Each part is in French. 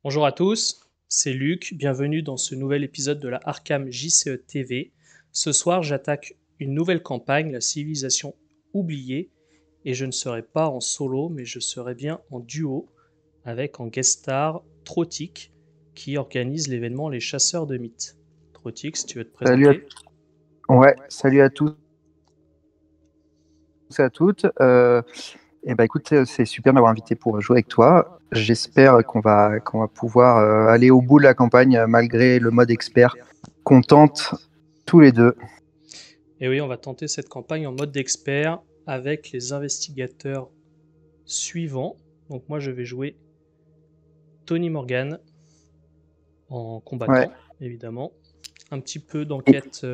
Bonjour à tous, c'est Luc, bienvenue dans ce nouvel épisode de la Arkham JCE TV. Ce soir, j'attaque une nouvelle campagne, la civilisation oubliée, et je ne serai pas en solo, mais je serai bien en duo avec en guest star Trotic, qui organise l'événement Les Chasseurs de Mythes. Trotic, si tu veux te Salut à, présenter. salut à tous et à toutes. Écoute, c'est super de m'avoir invité pour jouer avec toi. J'espère qu'on va pouvoir aller au bout de la campagne malgré le mode expert qu'on tente tous les deux. Et oui, on va tenter cette campagne en mode expert avec les investigateurs suivants. Donc moi, je vais jouer Tony Morgan en Ouais. combattant, évidemment. Un petit peu Et, d'enquête,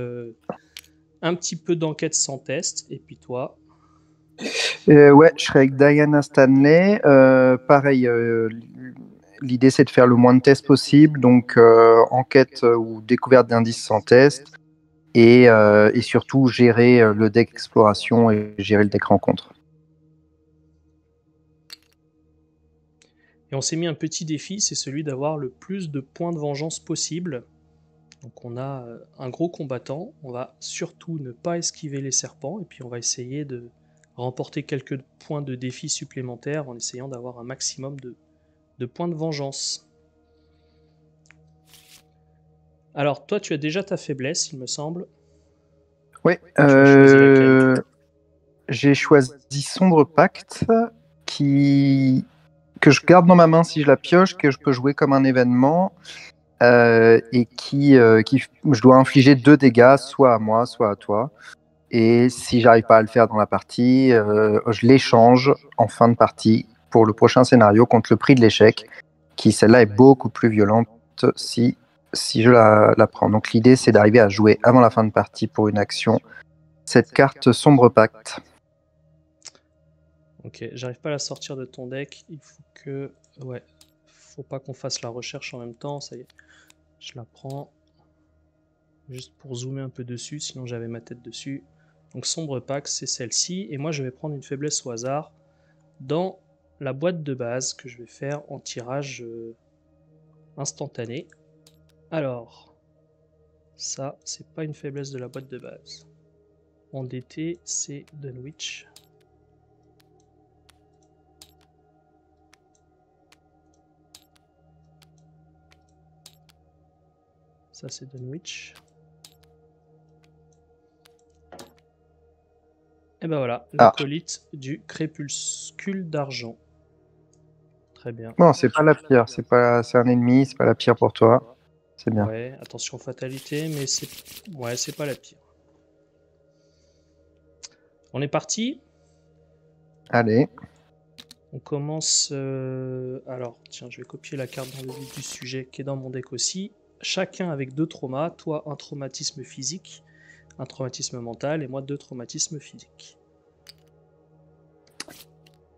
un petit peu d'enquête sans test. Et puis toi, ouais, je serai avec Diana Stanley. Pareil, l'idée c'est de faire le moins de tests possible, donc enquête ou découverte d'indices sans test, et surtout gérer le deck exploration et gérer le deck rencontre. et on s'est mis un petit défi, c'est celui d'avoir le plus de points de vengeance possible. Donc on a un gros combattant, on va surtout ne pas esquiver les serpents, et puis on va essayer de remporter quelques points de défi supplémentaires en essayant d'avoir un maximum de points de vengeance. Alors toi, tu as déjà ta faiblesse, il me semble. Oui, Tu as choisi laquelle? j'ai choisi Sombre Pacte, qui... que je garde dans ma main si je la pioche, que je peux jouer comme un événement, et je dois infliger 2 dégâts, soit à moi, soit à toi. Et si j'arrive pas à le faire dans la partie, je l'échange en fin de partie pour le prochain scénario contre le prix de l'échec, qui celle-là est beaucoup plus violente si je la prends. Donc l'idée, c'est d'arriver à jouer avant la fin de partie pour une action cette carte Sombre Pacte. Ok, j'arrive pas à la sortir de ton deck. Il faut que. Ouais. Faut pas qu'on fasse la recherche en même temps. Ça y est. Je la prends. Juste pour zoomer un peu dessus, sinon j'avais ma tête dessus. Donc Sombre Pax, c'est celle-ci. Et moi, je vais prendre une faiblesse au hasard dans la boîte de base que je vais faire en tirage instantané. Alors, ça, c'est pas une faiblesse de la boîte de base. Endetté, c'est Dunwich. Ça, c'est Dunwich. Et ben voilà, Ah, l'acolyte du crépuscule d'argent. Très bien. non, c'est pas la pire. C'est un ennemi, c'est pas la pire pour toi. C'est bien. Ouais, attention fatalité, mais c'est ouais, c'est pas la pire. On est parti. Allez. On commence. Alors, tiens, je vais copier la carte dans le vif du sujet qui est dans mon deck aussi. Chacun avec 2 traumas. Toi, un traumatisme physique, un traumatisme mental, et moi, 2 traumatismes physiques.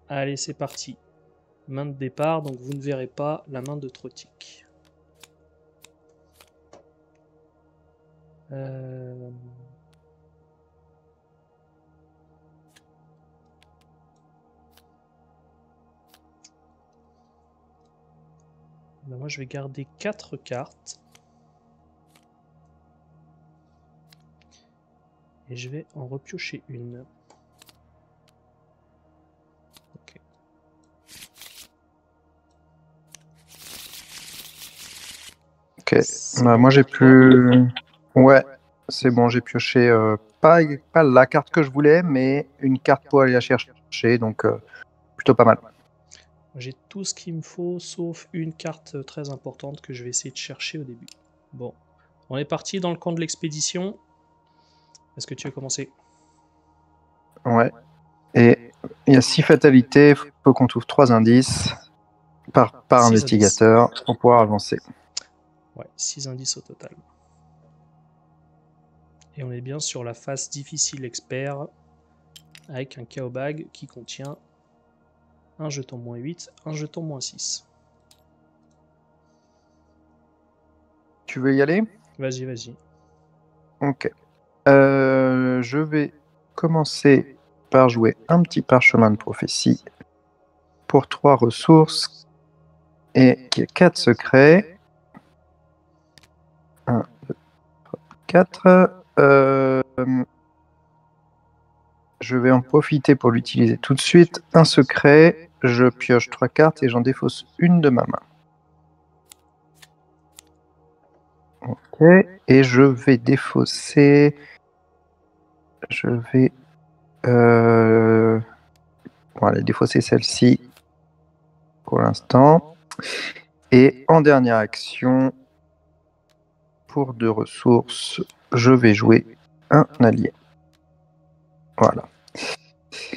Allez, c'est parti. Main de départ, donc vous ne verrez pas la main de Trotic. Euh... Ben moi, je vais garder 4 cartes. Et je vais en repiocher une. Ok. Ok. C'est Bah, bon moi, j'ai pour toi? plus. Ouais, c'est bon, j'ai pioché pas la carte que je voulais, mais une carte pour aller la chercher, donc plutôt pas mal. J'ai tout ce qu'il me faut, sauf une carte très importante que je vais essayer de chercher au début. Bon, on est parti dans le camp de l'expédition. Est-ce que tu veux commencer? Ouais. Et il y a 6 fatalités, il faut qu'on trouve 3 indices par 6 indices. investigateur pour pouvoir avancer. Ouais, 6 indices au total. Et on est bien sur la phase difficile expert avec un KO bag qui contient un jeton -8, un jeton -6. Tu veux y aller? Vas-y, vas-y. Ok. Je vais commencer par jouer un petit parchemin de prophétie pour 3 ressources. et qui a 4 secrets. 1, 2, 3, 4. Je vais en profiter pour l'utiliser tout de suite. Un secret, je pioche 3 cartes et j'en défausse une de ma main. Ok, et je vais défausser. Je vais. Bon, allez, défausser celle-ci pour l'instant. Et en dernière action, pour 2 ressources, je vais jouer un allié. Voilà.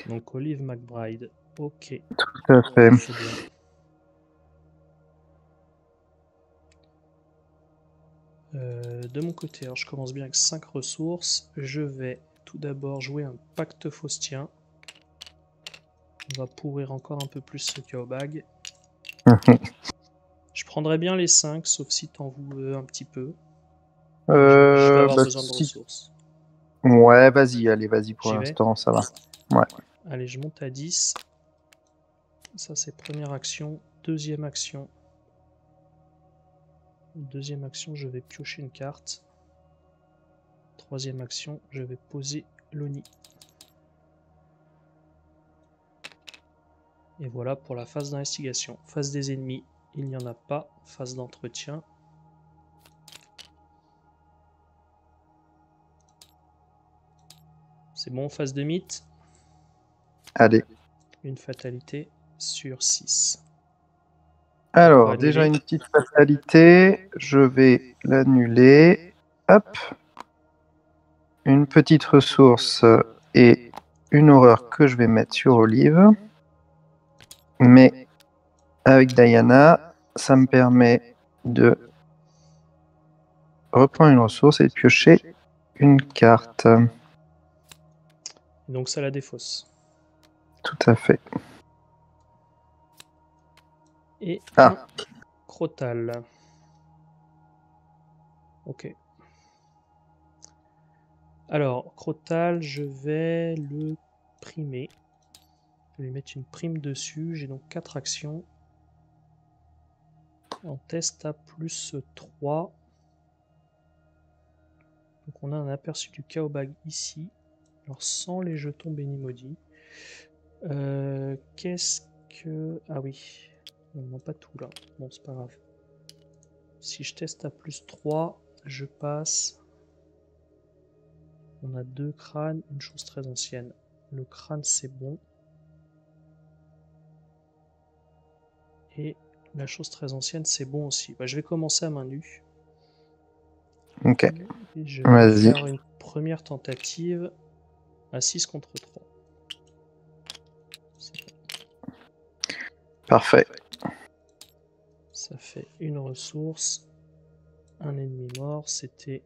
Donc Olive McBride. Ok. Tout à fait. C'est bien. De mon côté, alors je commence bien avec 5 ressources. Je vais tout d'abord jouer un pacte faustien. On va pourrir encore un peu plus ce Kaobag. Je prendrais bien les 5, sauf si t'en veux un petit peu. Je vais avoir besoin de ressources. Ouais, vas-y, allez, vas-y pour J'y vais. l'instant, ça va. Ouais. Allez, je monte à 10. Ça, c'est première action. Deuxième action. Deuxième action, je vais piocher une carte. Troisième action, je vais poser l'Oni. Et voilà pour la phase d'investigation. Phase des ennemis, il n'y en a pas. Phase d'entretien. C'est bon, phase de mythe. Allez. Une fatalité sur 6. Alors, déjà une petite fatalité. Je vais l'annuler. Hop. Une petite ressource et une horreur que je vais mettre sur Olive. Mais avec Diana, ça me permet de reprendre une ressource et de piocher une carte. Donc ça la défausse. Tout à fait. Et un Crotal. Ok. Alors, Crotal, je vais le primer. Je vais lui mettre une prime dessus. J'ai donc 4 actions. En test à plus 3. Donc on a un aperçu du Kaobag ici. Alors sans les jetons Béni Maudit. Qu'est-ce que... Ah oui. On n'a pas tout là. Bon, c'est pas grave. Si je teste à plus 3, je passe. On a 2 crânes, une chose très ancienne. Le crâne, c'est bon. Et la chose très ancienne, c'est bon aussi. Bah, je vais commencer à main nue. Ok. Et je vais faire une première tentative à 6 contre 3. Parfait. Ça fait une ressource. Un ennemi mort. C'était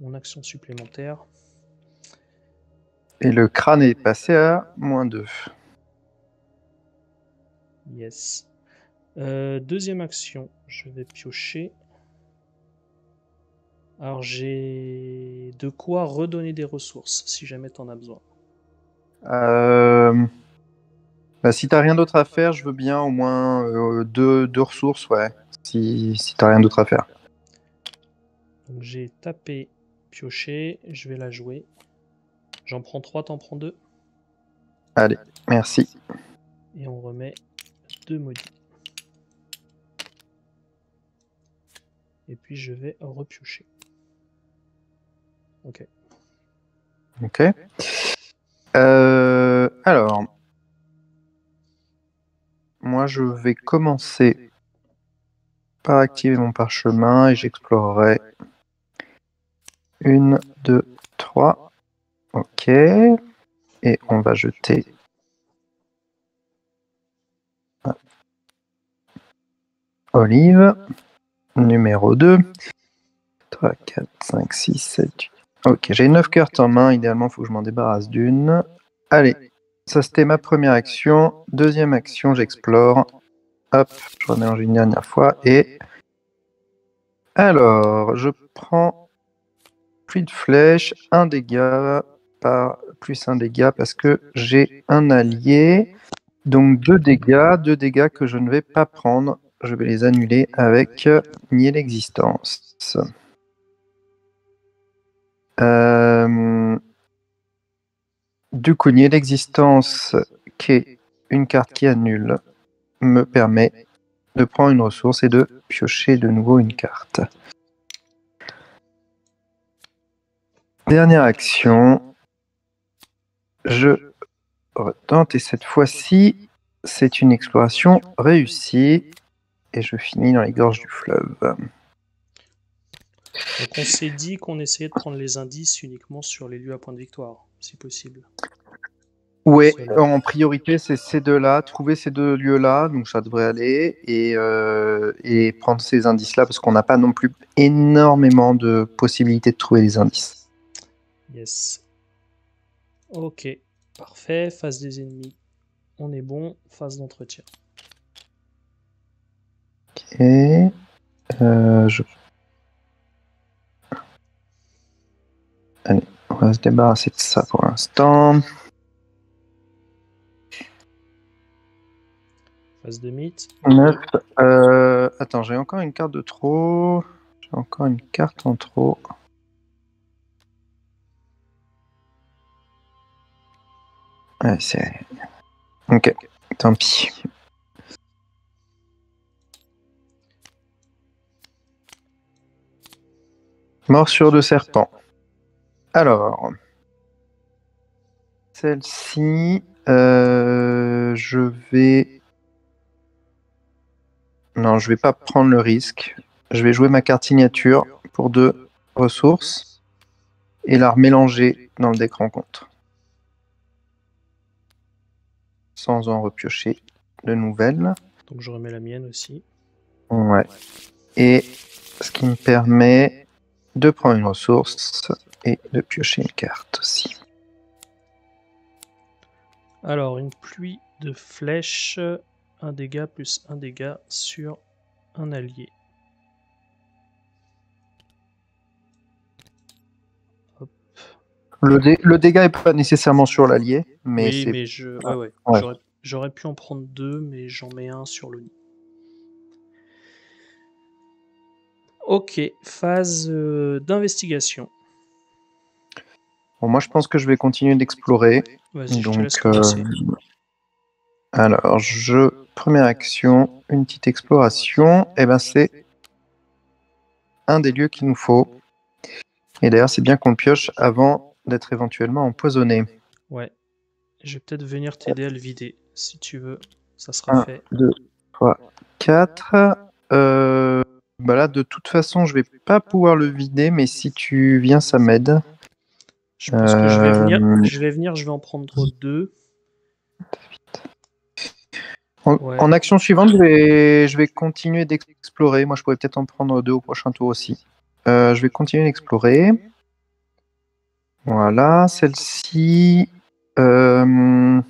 mon action supplémentaire. Et le crâne est passé à -2. Yes. Deuxième action, je vais piocher. Alors j'ai de quoi redonner des ressources si jamais t'en as besoin. Bah, si t'as rien d'autre à faire, je veux bien au moins 2 ressources, ouais. Si t'as rien d'autre à faire. Donc j'ai tapé, pioché, je vais la jouer. J'en prends 3, t'en prends 2. Allez, merci. Et on remet 2 maudits. Et puis je vais repiocher. Ok. Ok. Alors, moi je vais commencer par activer mon parchemin et j'explorerai 1, 2, 3. Ok. Et on va jeter Olive. Numéro 2. 3, 4, 5, 6, 7, 8. Ok, j'ai 9 cartes en main. Idéalement, il faut que je m'en débarrasse d'une. Allez, ça c'était ma première action. Deuxième action, j'explore. Hop, je remélange une dernière fois. Et alors, je prends pluie de flèches, un dégât par plus un dégât parce que j'ai un allié. Donc 2 dégâts que je ne vais pas prendre. je vais les annuler avec nier l'existence. Du coup, nier l'existence, qui est une carte qui annule, me permet de prendre une ressource et de piocher de nouveau une carte. Dernière action, je retente et cette fois-ci, c'est une exploration réussie et je finis dans les gorges du fleuve. Donc on s'est dit qu'on essayait de prendre les indices uniquement sur les lieux à point de victoire, si possible. Ouais, Ceux-là. en priorité, c'est ces deux-là, trouver ces deux lieux-là, donc ça devrait aller, et prendre ces indices-là, parce qu'on n'a pas non plus énormément de possibilités de trouver les indices. Yes. Ok, parfait. Phase des ennemis, on est bon. Phase d'entretien. Ok. Je... Allez, on va se débarrasser de ça pour l'instant. Phase de mythe. 9. Attends, j'ai encore une carte de trop. J'ai encore une carte en trop. Ouais, c'est... Ok, tant pis. Morsure de serpent. Alors, celle-ci, je vais... Non, je vais pas prendre le risque. Je vais jouer ma carte signature pour 2 ressources et la remélanger dans le deck rencontre. Sans en repiocher de nouvelles. Donc je remets la mienne aussi. Ouais. Et ce qui me permet de prendre une ressource et de piocher une carte aussi. Alors, une pluie de flèches, un dégât plus un dégât sur un allié. Hop. Le dégât n'est pas nécessairement sur l'allié, mais Oui, c'est... mais ouais. Ouais. J'aurais pu en prendre 2, mais j'en mets un sur le nid. Ok, phase d'investigation. Bon, moi, je pense que je vais continuer d'explorer. Vas-y, je te Donc, laisse commencer. alors, première action, une petite exploration. Et ben, c'est un des lieux qu'il nous faut. Et d'ailleurs, c'est bien qu'on le pioche avant d'être éventuellement empoisonné. Ouais, je vais peut-être venir t'aider à le vider, si tu veux. Ça sera 1, fait. 2, 3, 4. Bah là, de toute façon, je vais pas pouvoir le vider, mais si tu viens, ça m'aide. Je pense que je vais en prendre 2. Ouais. En action suivante, je vais continuer d'explorer. Moi, je pourrais peut-être en prendre 2 au prochain tour aussi. Je vais continuer d'explorer. Voilà, celle-ci. On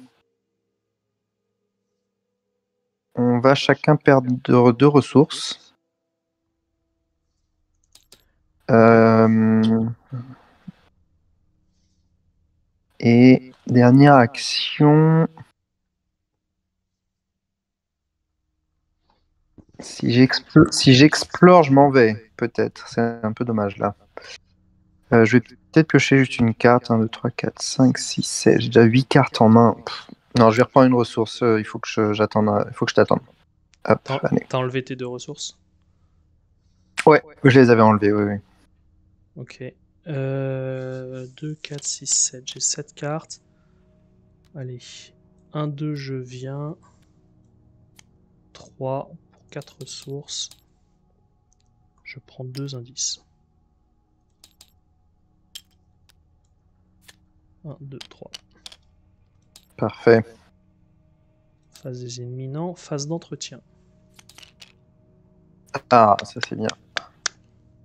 va chacun perdre 2 ressources. Et dernière action. Si j'explore, je m'en vais, peut-être. C'est un peu dommage là. Je vais peut-être piocher juste une carte. 1, 2, 3, 4, 5, 6, 7. J'ai déjà 8 cartes en main. Non, je vais reprendre une ressource. Il faut que j'attende. Il faut que je t'attende. Hop, allez. T'as enlevé tes 2 ressources? Ouais, je les avais enlevées, oui, oui. Ok. 2, 4, 6, 7. J'ai 7 cartes. Allez. 1, 2, je viens. 3 pour 4 ressources. Je prends 2 indices. 1, 2, 3. Parfait. Phase des ennemis, non. Phase d'entretien. Ah, ça c'est bien.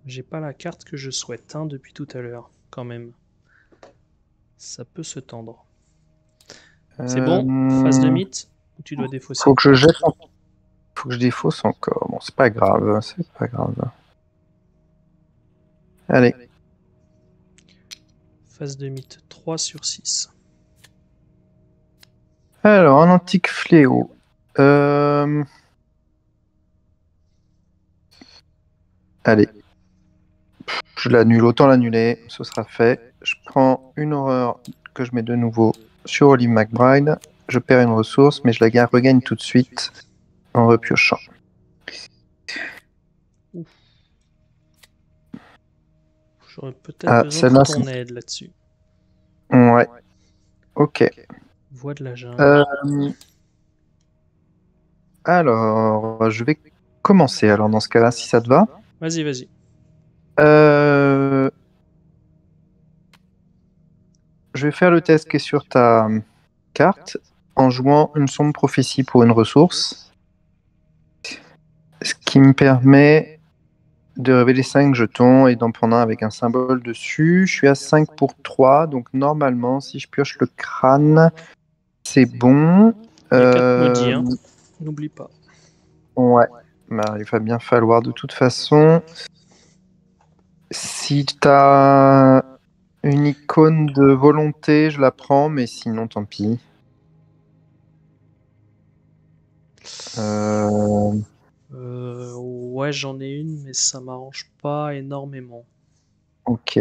J'ai pas la carte que je souhaite depuis tout à l'heure, quand même. Ça peut se tendre. C'est bon? Phase de mythe? Ou tu dois défausser? Faut que je jette. Faut que je défausse encore. Bon, c'est pas grave. C'est pas grave. Allez. Phase de mythe 3 sur 6. Alors, un antique fléau. Allez, je l'annule, autant l'annuler, ce sera fait. Je prends une horreur que je mets de nouveau sur Olive McBride. Je perds une ressource, mais je la regagne tout de suite en repiochant. J'aurais peut-être besoin de ton aide là-dessus. Ouais. Ok. Voix de la jungle. Alors, je vais commencer. Alors, dans ce cas-là, si ça te va. Vas-y. Je vais faire le test qui est sur ta carte en jouant une sombre prophétie pour une ressource. Ce qui me permet de révéler 5 jetons et d'en prendre un avec un symbole dessus. Je suis à 5 pour 3, donc normalement, si je pioche le crâne, c'est bon. Il y a 4 maudits, hein. N'oublie pas. Ouais, bah, il va bien falloir de toute façon. Si t'as une icône de volonté, je la prends, mais sinon, tant pis. Ouais, j'en ai une, mais ça m'arrange pas énormément. Ok.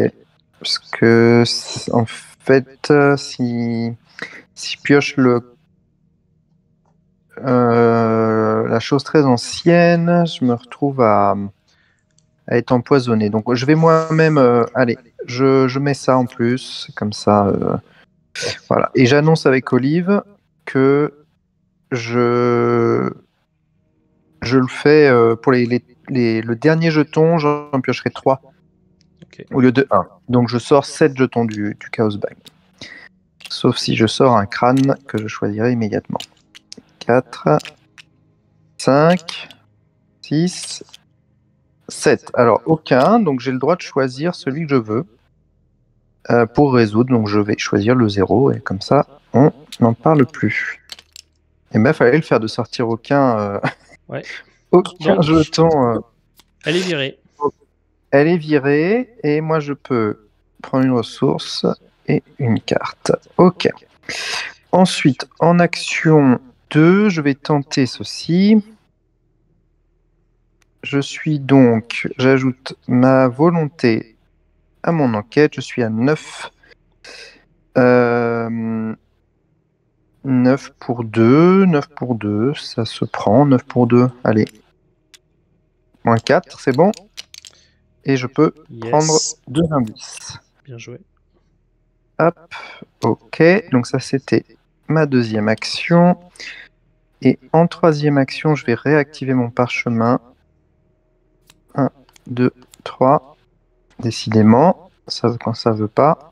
Parce que, en fait, si je pioche la chose très ancienne, je me retrouve à être empoisonné. Donc, je vais moi-même. Allez, je mets ça en plus, comme ça. Voilà. Et j'annonce avec Olive que je le fais pour le dernier jeton, j'en piocherai 3 au lieu de 1. Donc, je sors 7 jetons du Chaos Bag. Sauf si je sors un crâne que je choisirai immédiatement. 4, 5, 6, 7. Alors, aucun. Donc, j'ai le droit de choisir celui que je veux pour résoudre. Donc, je vais choisir le 0. Et comme ça, on n'en parle plus. Et ben, il fallait le faire de sortir aucun, aucun donc, jeton. Elle est virée. Elle est virée. Et moi, je peux prendre une ressource et une carte. Ok. Ensuite, en action 2, je vais tenter ceci. Je suis donc, j'ajoute ma volonté à mon enquête, je suis à 9. 9 pour 2, 9 pour 2, ça se prend, 9 pour 2, allez. Moins 4, c'est bon. Et je peux prendre 2 indices. Bien joué. Hop, ok, donc ça c'était ma deuxième action. Et en troisième action, je vais réactiver mon parchemin. 1, 2, 3. Décidément, ça veut quand ça veut pas.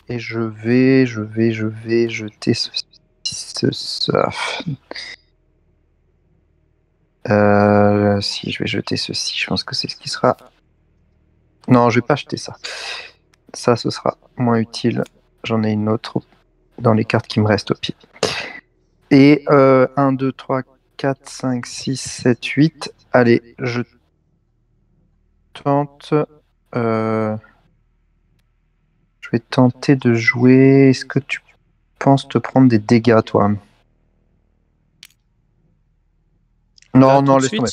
Et je vais jeter si je vais jeter ceci, je pense que c'est ce qui sera. Non, je vais pas jeter ça. Ça, ce sera moins utile. J'en ai une autre dans les cartes qui me restent au pied. Et 1, 2, 3, 4, 5, 6, 7, 8. Allez, je tente. Je vais tenter de jouer. Est-ce que tu penses te prendre des dégâts, toi? Non, non, laisse tomber.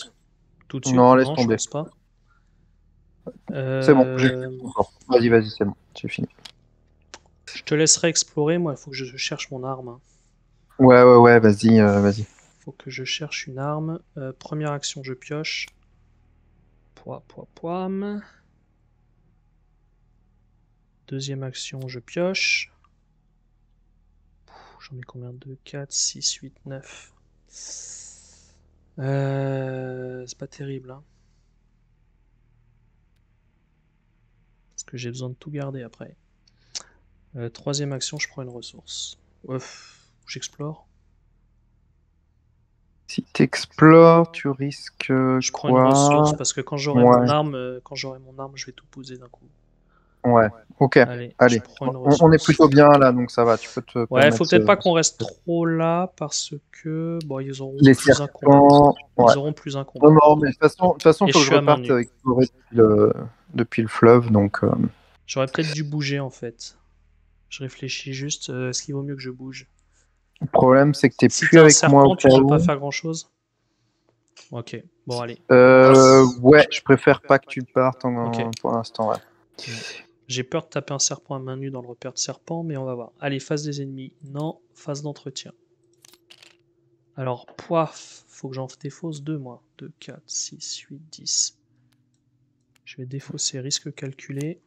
Tout de suite? Non, laisse tomber. Je pense pas. C'est bon, vas-y, c'est bon, j'ai fini. Je te laisserai explorer, moi, il faut que je cherche mon arme. Ouais, vas-y. Faut que je cherche une arme. Première action, je pioche. Poim. Deuxième action, je pioche. J'en ai combien? 2, 4, 6, 8, 9. C'est pas terrible, hein. Parce que j'ai besoin de tout garder après. Troisième action, je prends une ressource. J'explore. Si t'explores, tu risques je prends une ressource parce que quand j'aurai mon arme, je vais tout poser d'un coup. Ouais, ok. Allez. On est plutôt bien là, donc ça va. Tu peux te. Ouais, faut peut-être pas qu'on reste trop là parce que bon, ils auront les plus serpents, un combat. Ils auront plus un combat. Non, mais de toute façon, faut que je reparte avec depuis le fleuve, donc. J'aurais peut-être dû bouger en fait. Je réfléchis juste. Est-ce qu'il vaut mieux que je bouge? Le problème, c'est que t'es si plus avec moi. Tu peux pas faire grand chose. Ok, bon, allez. Ouais, je préfère pas que tu partes Ok. pour l'instant. Ouais. J'ai peur de taper un serpent à main nue dans le repère de serpent, mais on va voir. Allez, phase des ennemis. Non, phase d'entretien. Alors, poif, faut que j'en défausse 2, moi. 2, 4, 6, 8, 10. Je vais défausser risque calculé.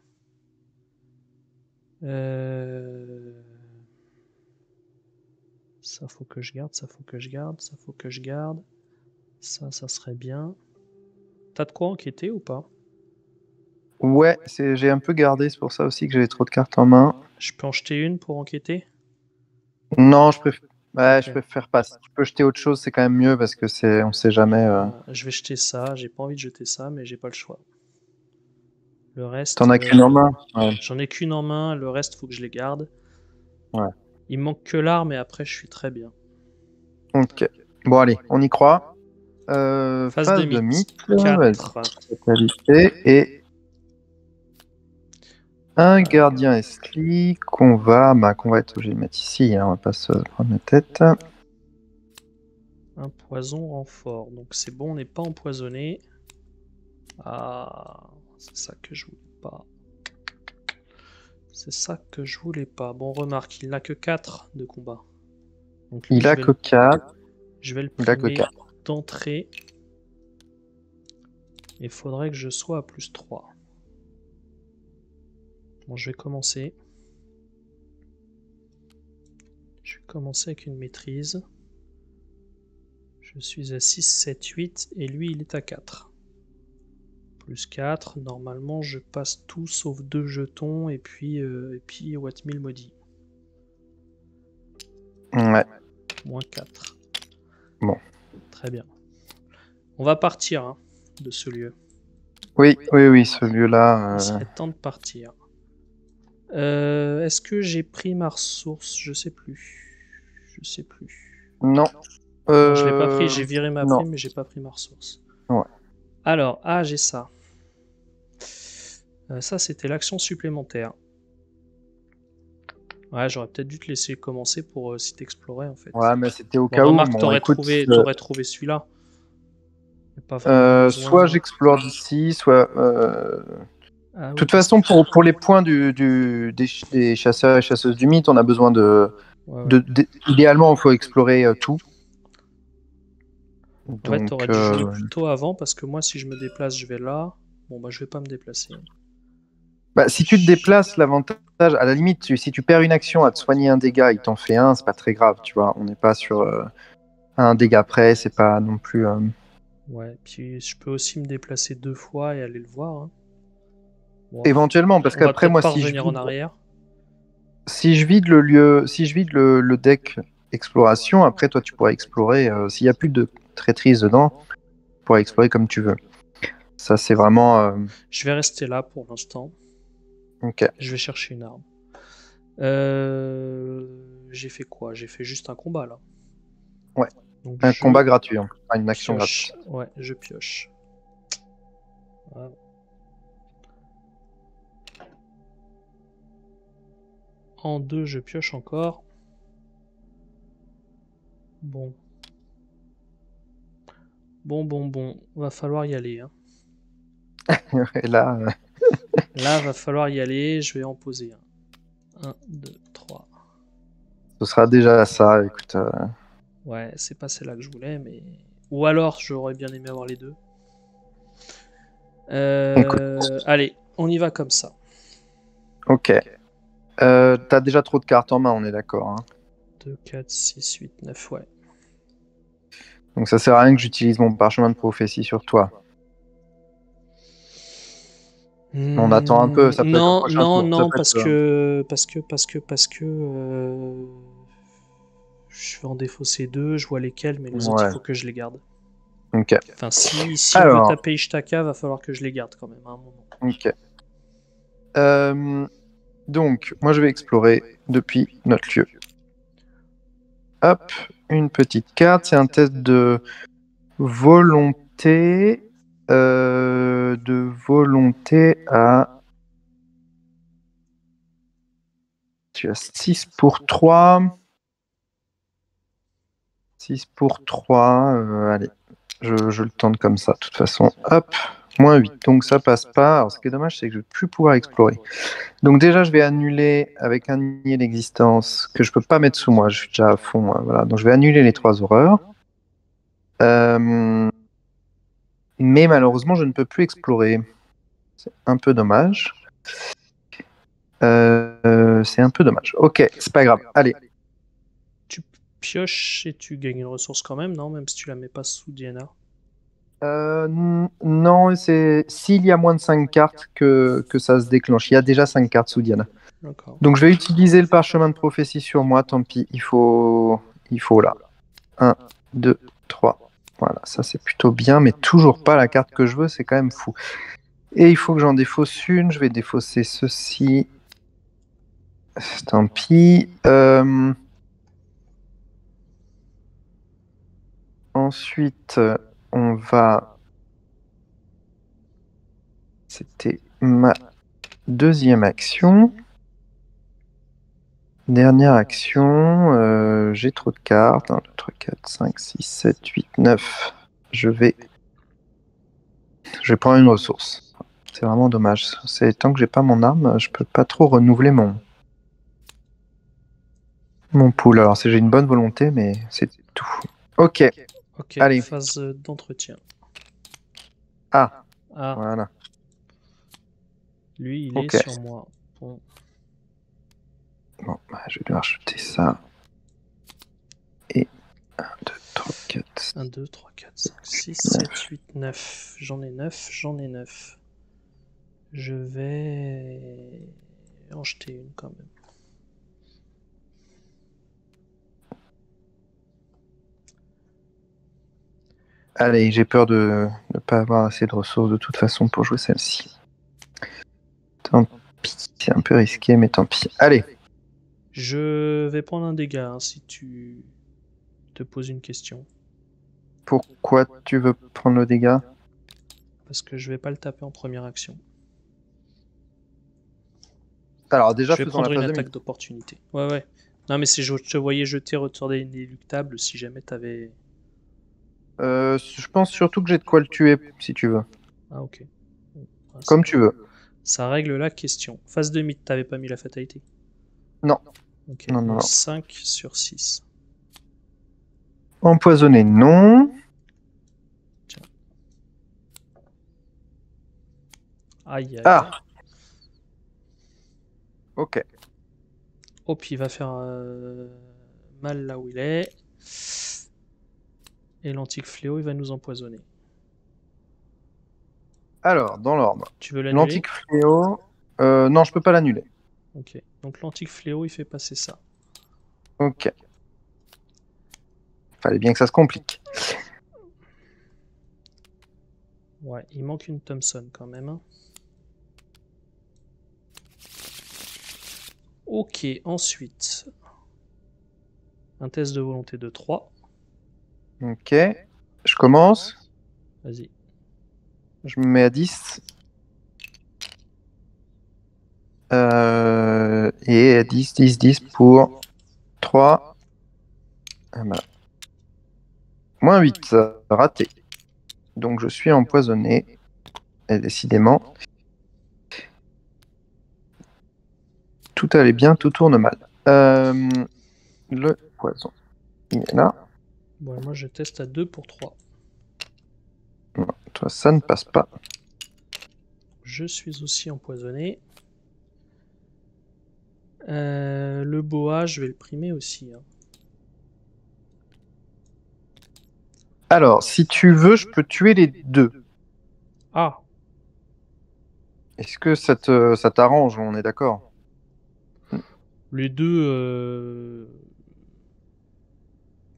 Ça faut que je garde, ça faut que je garde, ça faut que je garde. Ça serait bien. T'as de quoi enquêter ou pas? Ouais, j'ai un peu gardé, c'est pour ça aussi que j'avais trop de cartes en main. Je peux en jeter une pour enquêter? Non, ouais, Ok. je préfère pas. Si tu peux jeter autre chose, c'est quand même mieux parce que on sait jamais. Je vais jeter ça. J'ai pas envie de jeter ça, mais j'ai pas le choix. Le reste, T'en as qu'une en main. Ouais. j'en ai qu'une en main. Le reste, faut que je les garde. Ouais. Il me manque que l'arme et après, je suis très bien. Ok. Bon, allez, on y croit. Phase de Phase de mythe. mythe, vas-y, 4. fatalité, et un gardien Escli qu'on va être obligé de mettre ici, hein, on va pas se prendre la tête. Un poison renfort. Donc c'est bon, on n'est pas empoisonné. Ah, c'est ça que je voulais pas. C'est ça que je voulais pas. Bon, remarque, il n'a que 4 de combat. Donc lui, Il a que 4. je vais le Il a que primer 4. d'entrée. Il faudrait que je sois à plus 3. Bon, je vais commencer. Je vais commencer avec une maîtrise. Je suis à 6, 7, 8 et lui, il est à 4. Plus 4, normalement je passe tout sauf 2 jetons et puis Wattmill maudit. Ouais. Moins 4. Bon. Très bien. On va partir hein, de ce lieu. Oui, oui, oui, ce lieu-là. Il serait temps de partir. Est-ce que j'ai pris ma ressource? Je sais plus. Je sais plus. Non. Non, je l'ai pas pris. J'ai viré ma Non. prime, mais j'ai pas pris ma ressource. Ouais. Alors, j'ai ça. Ça, c'était l'action supplémentaire. Ouais, j'aurais peut-être dû te laisser commencer pour site explorer en fait. Ouais, mais c'était au Bon, cas où. remarque, Bon, écoute, t'aurais trouvé celui-là. Y a pas vraiment soit besoin. j'explore d'ici, soit. Ah De oui, toute façon, pour les points des chasseurs et chasseuses du mythe, on a besoin ouais, ouais. idéalement, il faut explorer tout. En fait, Donc, t'aurais dû jouer plus tôt avant parce que moi, si je me déplace, je vais là. Bon, bah, je vais pas me déplacer. bah, si tu te déplaces, l'avantage, à la limite, si tu perds une action à te soigner un dégât, il t'en fait un, c'est pas très grave, tu vois. On n'est pas sur un dégât près, c'est pas non plus. Ouais, puis je peux aussi me déplacer 2 fois et aller le voir. Hein. Bon, Éventuellement, parce on va qu'après, peut-être moi, pas revenir en arrière. si je vide le lieu, si je vide le deck exploration, après, toi, tu pourras explorer. S'il n'y a plus de traîtrise dedans, tu pourras explorer comme tu veux. Ça, c'est vraiment. Je vais rester là pour l'instant. Ok. Je vais chercher une arme. J'ai fait quoi? J'ai fait juste un combat là. Ouais. Donc Un je combat gratuit, hein. Pas une action pioche. gratuite. Ouais, je pioche. Voilà. En 2, je pioche encore. Bon. Bon. Va falloir y aller. Hein. Et là, Là, va falloir y aller. Je vais en poser un. 1, 2, 3. ce sera déjà ça. Écoute, Ouais, c'est pas celle-là que je voulais, mais. Ou alors, j'aurais bien aimé avoir les deux. écoute, Allez, on y va comme ça. ok. T'as déjà trop de cartes en main, on est d'accord, hein. 2, 4, 6, 8, 9, ouais. Donc ça sert à rien que j'utilise mon parchemin de prophétie sur toi. On attend un peu, ça peut être au Non, prochain non, tour. Ça non, peut être, je vais en défausser 2, je vois lesquels, mais les autres, il ouais. faut que je les garde. Ok. Enfin, si on veut Alors, taper Ishtaka, va falloir que je les garde quand même à un moment. ok. Donc, moi, je vais explorer depuis notre lieu. Hop, une petite carte. C'est un test de volonté. De volonté à. Tu as 6 pour 3. 6 pour 3. Allez, Je le tente comme ça, de toute façon. Hop, -8. Donc ça passe pas. Alors ce qui est dommage, c'est que je vais plus pouvoir explorer. Donc déjà, je vais annuler avec un nier d'existence que je peux pas mettre sous moi. Je suis déjà à fond. Voilà. Donc je vais annuler les 3 horreurs. Mais malheureusement, je ne peux plus explorer. C'est un peu dommage. C'est un peu dommage. Ok, c'est pas grave. Allez. Tu pioches et tu gagnes une ressource quand même, non? Même si tu la mets pas sous Diana. Non, c'est s'il y a moins de 5 cartes que ça se déclenche. Il y a déjà 5 cartes sous Diana. D'accord. Donc je vais utiliser le parchemin de prophétie sur moi, tant pis. Il faut là. 1, 2, 3. Voilà, ça c'est plutôt bien, mais toujours pas la carte que je veux, c'est quand même fou. Et il faut que j'en défausse une. Je vais défausser ceci. Tant pis. Ensuite, on va. C'était ma deuxième action. Dernière action. J'ai trop de cartes. 1, 2, 3, 4, 5, 6, 7, 8, 9. Je vais prendre une ressource. C'est vraiment dommage. C'est tant que j'ai pas mon arme, je peux pas trop renouveler mon pool. Alors j'ai une bonne volonté, mais c'est tout. Ok. Ok, Allez. phase d'entretien. Ah, Ah, voilà. lui, il est Ok. sur moi. Bon. Bon, je vais lui racheter ça. Et 1, 2, 3, 4. 1, 2, 3, 4, 5, 6, 7, 8, 9. J'en ai 9, j'en ai 9. Je vais en jeter une quand même. Allez, j'ai peur de ne pas avoir assez de ressources de toute façon pour jouer celle-ci. Tant pis, c'est un peu risqué, mais tant pis. Allez. Je vais prendre un dégât hein, si tu te poses une question. Pourquoi tu veux prendre le dégât? Parce que je vais pas le taper en première action. Alors déjà, Je vais faisons la prendre une phase de attaque d'opportunité. Ouais, ouais. Non, mais je te voyais jeter retour des inéluctables si jamais t'avais. Je pense surtout que j'ai de quoi le tuer, si tu veux. Ah, ok. Bon, ah, Comme tu veux. ça règle la question. Phase de mythe, t'avais pas mis la fatalité. Non. Ok, Non, non, donc non. 5 sur 6. Empoisonné, non. Tiens. Aïe, aïe. Ah, ok. Hop, il va faire mal là où il est. Et l'antique fléau, il va nous empoisonner. Alors, dans l'ordre. Tu veux l'annuler? L'antique fléau. Non, je peux pas l'annuler. Ok. Donc l'antique fléau, il fait passer ça. Ok. Fallait bien que ça se complique. Ouais, il manque une Thompson quand même. Hein. Ok, ensuite. Un test de volonté de 3. Ok. Je commence. Vas-y. Je me mets à 10. Et 10, 10, 10 pour 3. Ah bah. -8. Raté. Donc je suis empoisonné. Et décidément, tout allait bien, tout tourne mal. Le poison, il est là. Bon, moi je teste à 2 pour 3. Non, toi, ça ne passe pas. Je suis aussi empoisonné. Le boa, je vais le primer aussi. Hein. Alors, si tu veux, je peux tuer les deux. Ah, Est-ce que ça t'arrange? On est d'accord? les deux,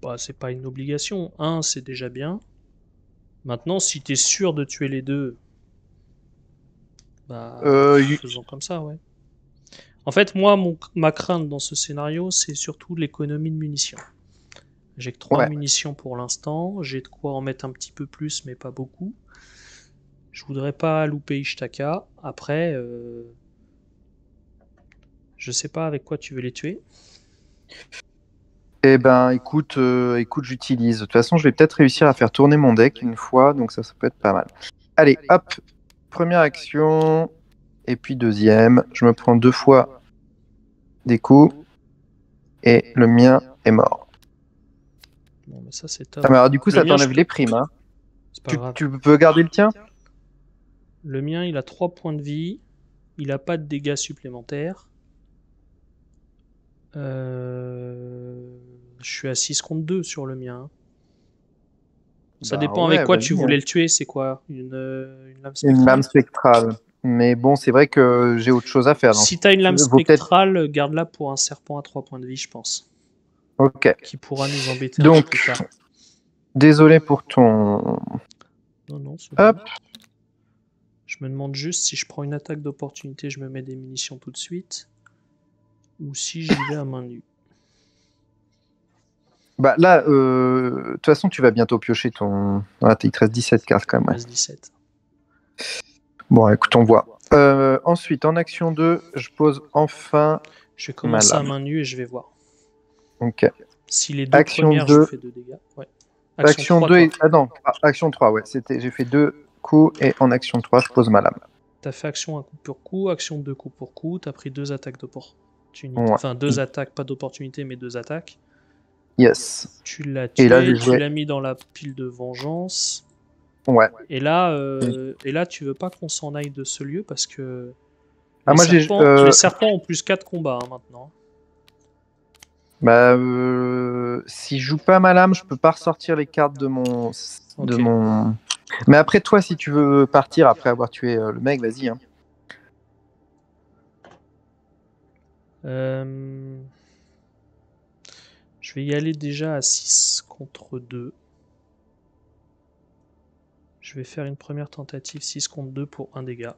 bah, c'est pas une obligation. Un, c'est déjà bien. Maintenant, si t'es sûr de tuer les deux, bah, Euh, faisons comme ça, ouais. En fait, moi, ma crainte dans ce scénario, c'est surtout l'économie de munitions. J'ai que 3 ouais. munitions pour l'instant. J'ai de quoi en mettre un petit peu plus, mais pas beaucoup. Je voudrais pas louper Ishtaka. Après, je sais pas avec quoi tu veux les tuer. Eh ben, écoute, j'utilise. De toute façon, je vais peut-être réussir à faire tourner mon deck une fois, donc ça peut être pas mal. Allez, hop, première action, et puis deuxième. Je me prends 2 fois des coups, et le mien est mort. Bon, mais ça, c'est top. Ah, mais alors, du coup, Le ça mien, t'enlève les primes, hein. c'est pas grave. Tu peux garder le tien? Le mien, il a 3 points de vie. Il a pas de dégâts supplémentaires. Je suis à 6 contre 2 sur le mien. Ça Bah dépend avec ouais, quoi tu vas-y, hein. voulais le tuer. C'est quoi? Une lame Une lame spectrale? spectrale. Mais bon, c'est vrai que j'ai autre chose à faire. Si t'as une lame Vaut peut-être. spectrale, garde-la pour un serpent à 3 points de vie, je pense. Ok. Qui pourra nous embêter un peu Donc, plus tard. désolé pour ton. Non, non, c'est Hop. bon. Je me demande juste si je prends une attaque d'opportunité, je me mets des munitions tout de suite. Ou si j'y vais à main nue. Bah là, de toute façon, tu vas bientôt piocher ton. Ah, il te reste 17 cartes quand Il me même. reste 17. Bon, écoute, on voit. Ensuite, en action 2, je pose enfin Je vais ma commencer à lame. main nue et je vais voir. Ok. Si les deux Action premières, je 2. fais 2 dégâts. Ouais. Action 3, 2 toi. Ah non, action 3, ouais. J'ai fait 2 coups et en action 3, je pose ma lame. T'as fait action 1 coup pour coup, action 2 coups pour coup, t'as pris 2 attaques d'opportunité. Ouais. Enfin, 2 attaques, pas d'opportunité, mais 2 attaques. Yes. Tu l'as Et là, tué, j'ai tu joué. l'as mis dans la pile de vengeance. Ouais. Et là, tu veux pas qu'on s'en aille de ce lieu parce que Ah, moi, les serpents ont plus 4 combats hein, maintenant. Bah, si je joue pas ma lame, je peux pas ressortir les cartes de Ok. mon. Mais après, toi, si tu veux partir après avoir tué le mec, vas-y, hein. Je vais y aller déjà à 6 contre 2. Je vais faire une première tentative 6 contre 2 pour 1 dégât.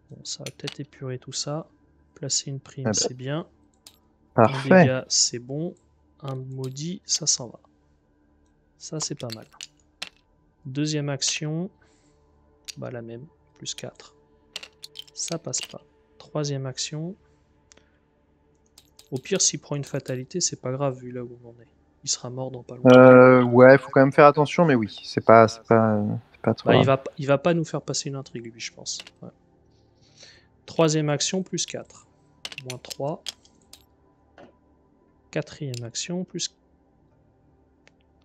Bon, ça va peut-être épurer tout ça. Placer une prime, Ah bah, c'est bien. Un parfait. dégât, c'est bon. Un maudit, ça s'en va. Ça, c'est pas mal. Deuxième action. Bah, la même. Plus 4. Ça passe pas. Troisième action. Au pire, s'il prend une fatalité, c'est pas grave vu là où on en est. Il sera mort dans pas longtemps. Ouais, faut quand même faire attention, mais oui, c'est pas trop Bah, grave. il va pas nous faire passer une intrigue, lui, je pense. Ouais. Troisième action, plus 4. Moins 3. Quatrième action, plus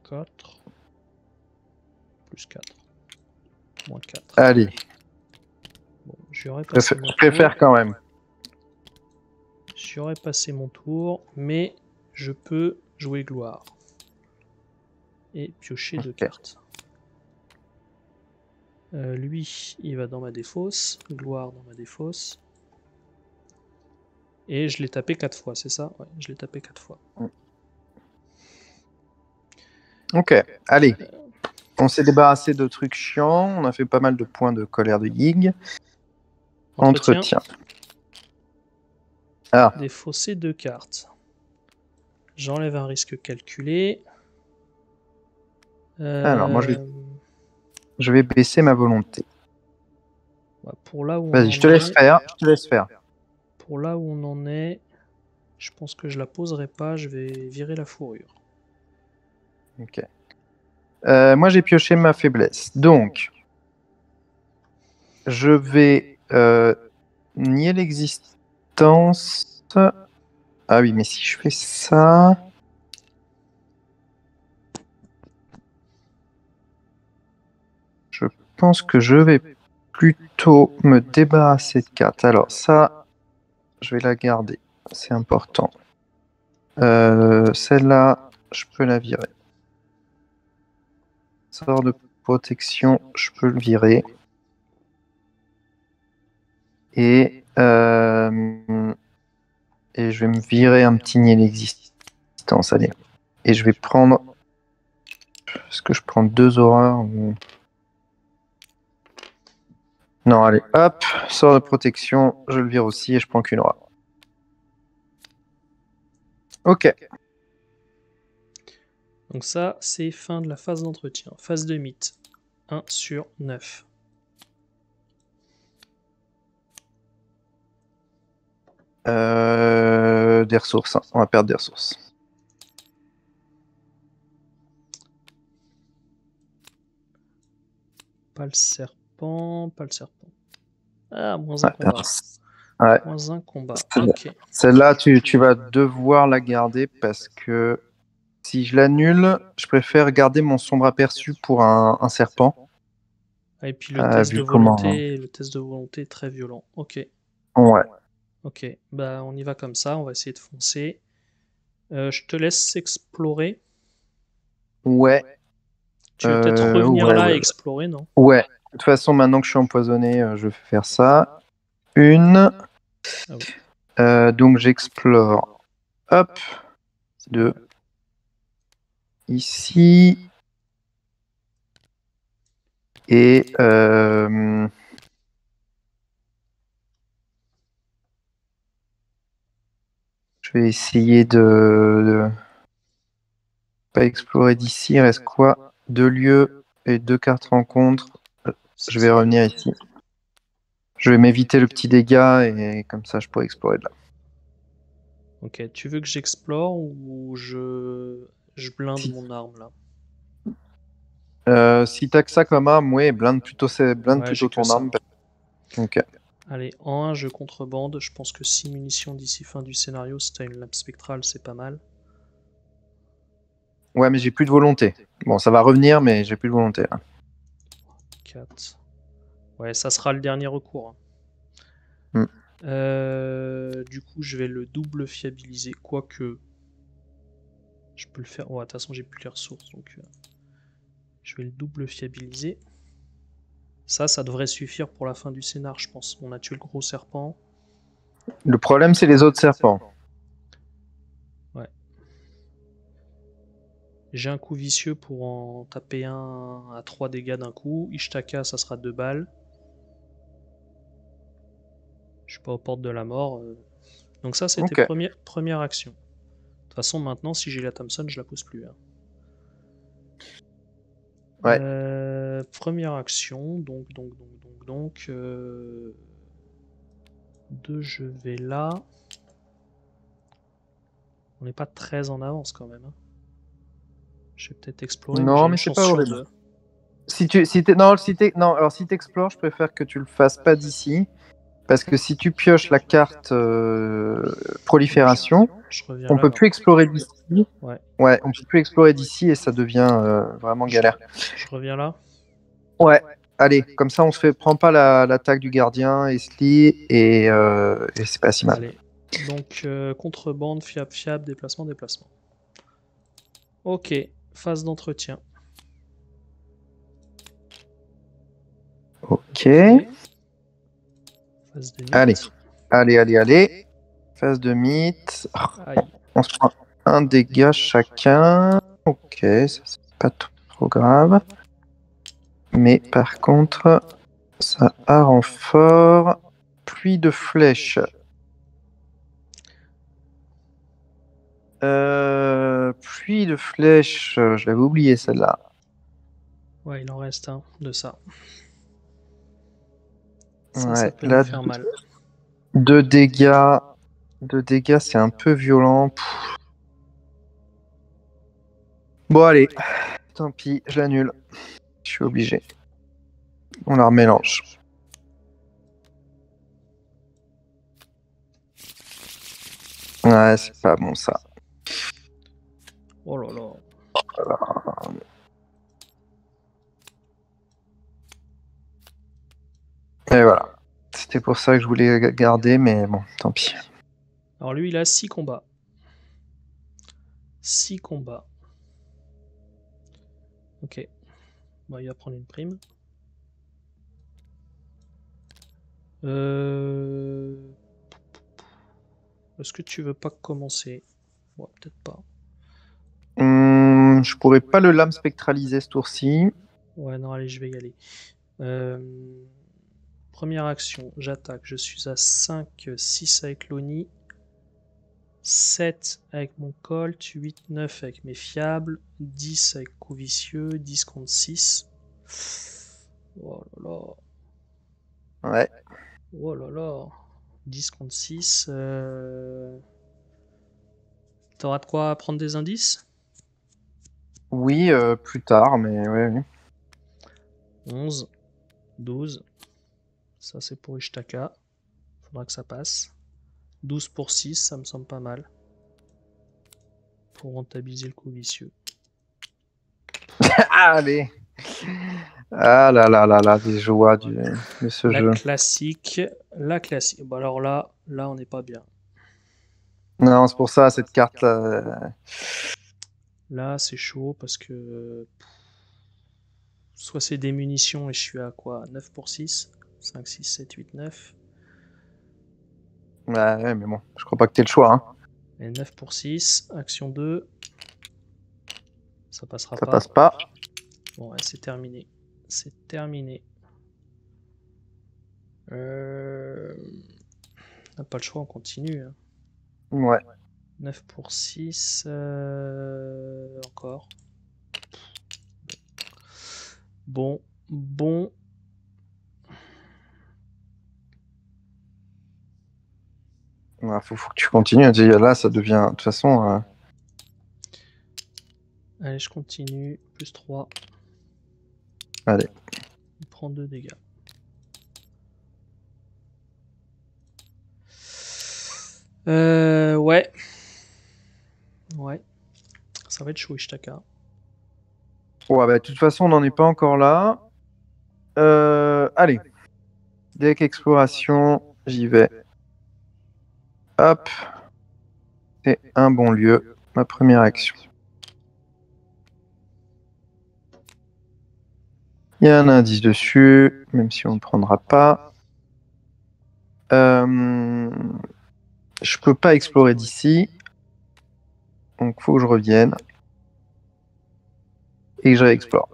4. Plus 4. Moins 4. Allez, Bon, j'aurais passé mon je tour. préfère quand même. J'aurais passé mon tour, mais je peux jouer gloire. Et piocher 2 cartes. Lui, il va dans ma défausse. Gloire dans ma défausse. Et je l'ai tapé 4 fois, c'est ça? Ouais, je l'ai tapé 4 fois. Ok, allez. On s'est débarrassé de trucs chiants. On a fait pas mal de points de colère de Yig. Entretien. Ah. Défausser 2 cartes. J'enlève un risque calculé. Alors, moi, je vais baisser ma volonté. Bah, pour là où Vas-y, je te laisse faire. Je te laisse faire. Pour là où on en est, je pense que je la poserai pas. Je vais virer la fourrure. Ok. Moi, j'ai pioché ma faiblesse. Donc, je vais nier l'existence. Ah oui, mais si je fais ça. Je pense que je vais plutôt me débarrasser de cartes. Alors, ça, je vais la garder. C'est important. Celle-là, je peux la virer. Sort de protection, je peux le virer. Et je vais me virer un petit nier l'existence. Allez. Et je vais prendre. Est-ce que je prends 2 horreurs ou... Non, allez, hop, sort de protection, je le vire aussi et je prends qu'une horreur. Ok. Donc ça, c'est fin de la phase d'entretien. Phase de mythe. 1 sur 9. des ressources. Hein. On va perdre des ressources. Pas le serpent, pas le serpent. Ah, moins un Ouais, combat. ouais. Moins un combat. Ok. Celle-là, tu vas devoir la garder parce que si je l'annule, je préfère garder mon sombre aperçu pour un serpent. Ah, et puis le test Vu de comment. volonté, le test de volonté est très violent. Ok. Ouais. Ok. Bah, on y va comme ça. On va essayer de foncer. Je te laisse explorer. Ouais. Tu veux peut-être revenir Ouais, là et ouais. explorer, non? Ouais. De toute façon, maintenant que je suis empoisonné, je vais faire ça. Une. Ah oui. Donc j'explore. Hop. C'est pas Deux. mal. Ici. Et je vais essayer de pas explorer d'ici. Il reste quoi? Deux lieux et deux cartes rencontres. C'est Je vais ça. revenir ici. Je vais m'éviter le petit dégât et comme ça je pourrais explorer de là. Ok. Tu veux que j'explore ou je blinde Si, mon arme là? si t'as que ça comme arme, ouais, blinde Ouais, j'ai plutôt que ton ça. arme. Ok. Allez, en 1, je contrebande. Je pense que 6 munitions d'ici fin du scénario, si t'as une lame spectrale, c'est pas mal. Ouais, mais j'ai plus de volonté. Bon, ça va revenir, mais j'ai plus de volonté là. 4. Ouais, ça sera le dernier recours. Hmm. Du coup, je vais le double fiabiliser. Quoique, je peux le faire. Ouais, de toute façon, j'ai plus les ressources. Donc, je vais le double fiabiliser. Ça devrait suffire pour la fin du scénar, je pense. On a tué le gros serpent. Le problème, c'est les autres serpents. Ouais. J'ai un coup vicieux pour en taper un à 3 dégâts d'un coup. Ishtaka, ça sera 2 balles. Je suis pas aux portes de la mort. Donc ça, c'était Ok. première action. De toute façon, maintenant, si j'ai la Thompson, je la pose plus. Hein. Ouais. Première action, donc. 2, je vais là. On n'est pas très en avance quand même. Hein. Je vais peut-être explorer, mais j'ai Non, une mais c'est chance pas sur horrible. 2. Non, alors si t'explores, je préfère que tu le fasses pas d'ici. Parce que si tu pioches la carte prolifération, Je reviens on là, peut là. plus explorer d'ici. Ouais, Ouais, on peut plus explorer d'ici et ça devient vraiment je, galère. je reviens là. Ouais, allez, comme ça on se fait, prend pas l'attaque du gardien, Esli, et c'est pas si mal. Allez. Donc, contrebande, fiable, déplacement. Ok, phase d'entretien. Ok, Ok. Phase de allez, mythe. allez. Phase de mythe. Aïe. On se prend un dégât chacun. Ok, ça c'est pas trop grave. Mais par contre, ça a renfort. Pluie de flèches. Pluie de flèches, je l'avais oublié celle-là. Ouais, il en reste un de ça. Ça Ouais, peut nous là, faire mal. deux dégâts. Deux dégâts, c'est un peu violent. Bon, allez, tant pis, je l'annule. Je suis obligé. On la remélange. Ouais, c'est pas bon ça. Oh là là. Et voilà. C'était pour ça que je voulais garder, mais bon, tant pis. Alors lui, il a 6 combats. 6 combats. Ok. Bon, il va prendre une prime. Euh... Est-ce que tu veux pas commencer? Ouais, peut-être pas. Je pourrais pas le lame spectraliser ce tour-ci. Ouais, non, allez, je vais y aller. Euh, Première action, j'attaque. Je suis à 5, 6 avec l'Oni, 7 avec mon Colt, 8, 9 avec mes fiables, 10 avec coup vicieux, 10 contre 6. Oh là là, Ouais. oh là là. 10 contre 6. T'auras de quoi prendre des indices? Oui, plus tard, mais ouais. 11, 12. Ça, c'est pour Ishtaka. Faudra que ça passe. 12 pour 6, ça me semble pas mal. Pour rentabiliser le coup vicieux. Allez. Ah là là là là, des joies de ce La jeu. classique. La classique. Bon, alors là, on n'est pas bien. Non, c'est pour ça, cette carte, Là, c'est chaud parce que soit c'est des munitions et je suis à quoi? 9 pour 6. 5, 6, 7, 8, 9. ouais, mais bon, je crois pas que t'aies le choix, hein. Et 9 pour 6. Action 2. Ça passera Ça pas. passe pas. Bon, ouais, c'est terminé. C'est terminé. On n'a pas le choix, on continue, hein. Ouais. 9 pour 6. Encore. Bon. Bon. Ouais, faut que tu continues. Là, ça devient. De toute façon, Allez, je continue. Plus 3. allez. Il prend 2 dégâts. Ouais. Ouais. Ça va être chaud, Ishtaka. Ouais, bah, de toute façon, on n'en est pas encore là. Allez. Deck exploration, j'y vais. Hop. C'est un bon lieu. Ma première action. Il y a un indice dessus, même si on ne prendra pas. Je peux pas explorer d'ici. Donc, faut que je revienne. Et que je réexplore.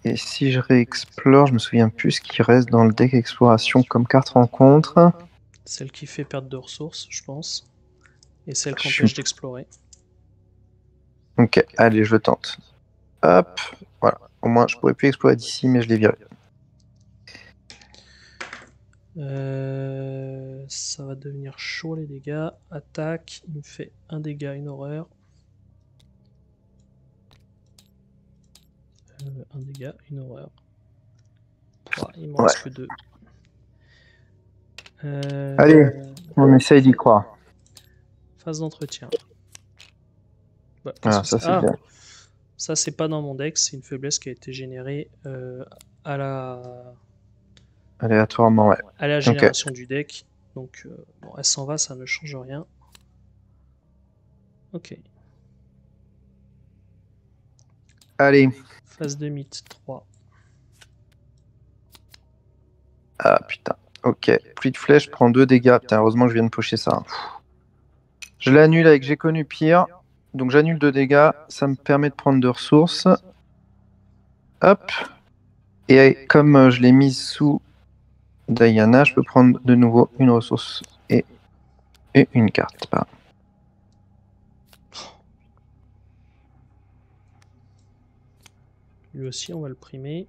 Et si je réexplore, je me souviens plus ce qui reste dans le deck exploration comme carte rencontre. Celle qui fait perdre de ressources, je pense. Et celle qui Je suis... empêche d'explorer. Ok, allez, je tente. Hop, voilà. Au moins, je pourrais plus explorer d'ici, mais je l'ai viré. Ça va devenir chaud les dégâts. Attaque, il me fait un dégât, une horreur. Un dégât, une horreur. Oh, il m'en Ouais. reste que 2. Allez, on essaye d'y croire. Phase d'entretien. Bah, qu'est-ce Ah, que ça, c'est? c'est Ah, bien. ça c'est pas dans mon deck, c'est une faiblesse qui a été générée à la Aléatoirement, ouais. à la Ok. génération du deck. Donc bon, elle s'en va, ça ne change rien. Ok. Allez. Phase de mythe 3. Ah, putain. Ok. Pluie de flèches, prend 2 dégâts. Putain, heureusement que je viens de pocher ça. Je l'annule avec J'ai connu pire. Donc j'annule 2 dégâts. Ça me permet de prendre 2 ressources. Hop. Et comme je l'ai mise sous Diana, je peux prendre de nouveau une ressource et une carte. Pardon. Lui aussi, on va le primer.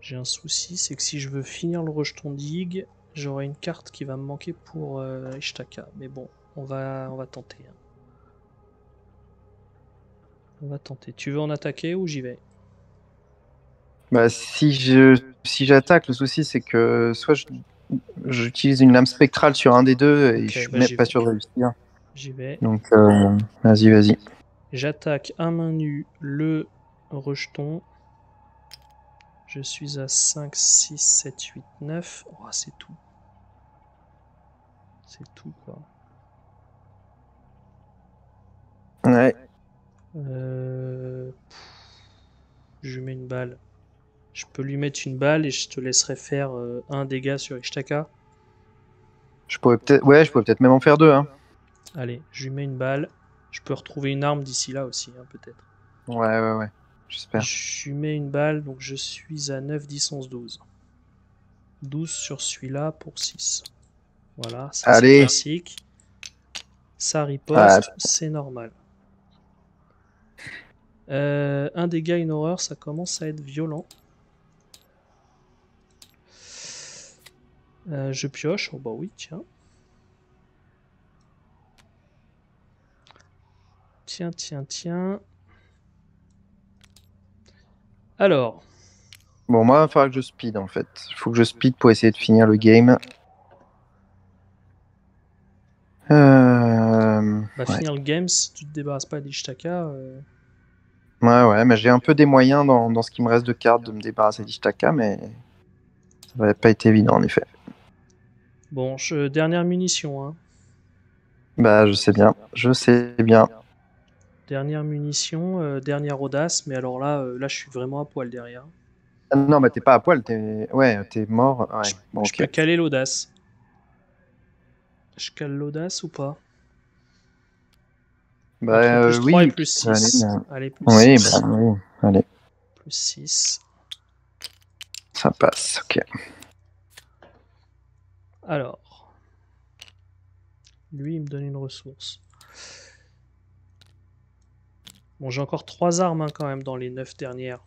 J'ai un souci, c'est que si je veux finir le rejeton digue, j'aurai une carte qui va me manquer pour Ishtaka. Mais bon, on va tenter, hein. On va tenter. Tu veux en attaquer ou j'y vais? Bah, si j'attaque, le souci c'est que soit j'utilise une lame spectrale sur un des deux et je Ok, suis bah même j'y pas vais. sûr de réussir. J'y vais. Donc vas-y. J'attaque à main nue le rejeton. Je suis à 5, 6, 7, 8, 9. Oh, c'est tout. C'est tout, quoi. Ouais, Je lui mets une balle. Je peux lui mettre une balle et je te laisserai faire un dégât sur Ishtaka. je pourrais peut-être même en faire 2, hein. Allez, je lui mets une balle. Je peux retrouver une arme d'ici là aussi, hein, peut-être. Ouais, j'espère. Je lui mets une balle, donc je suis à 9, 10, 11, 12. 12 sur celui-là pour 6. Voilà, ça c'est Allez, classique. Ça ah, riposte, c'est normal. Un dégât, une horreur, ça commence à être violent. Je pioche. Oh bah oui, tiens. Tiens. Alors, Bon, moi, il va falloir que je speed en fait. Il faut que je speed pour essayer de finir le game. Ouais. finir le game, si tu te débarrasses pas d'Ishtaka. Ouais, mais j'ai un peu des moyens dans ce qui me reste de cartes de me débarrasser d'Ishtaka, mais ça va pas être évident en effet. Bon, dernière munition, hein. Bah, je sais bien, je sais bien. Dernière munition, dernière audace, mais alors là, je suis vraiment à poil derrière. Ah, non, bah t'es pas à poil, t'es mort. Ouais, bon, Je ok. peux caler l'audace. Je cale l'audace ou pas? Bah Entre plus 3 et oui, plus tu peux aller, 6. Allez, plus oui, 6. bah oui, allez, Plus 6. ça passe, ok. Alors, lui, il me donne une ressource. Bon, j'ai encore 3 armes hein, quand même dans les 9 dernières.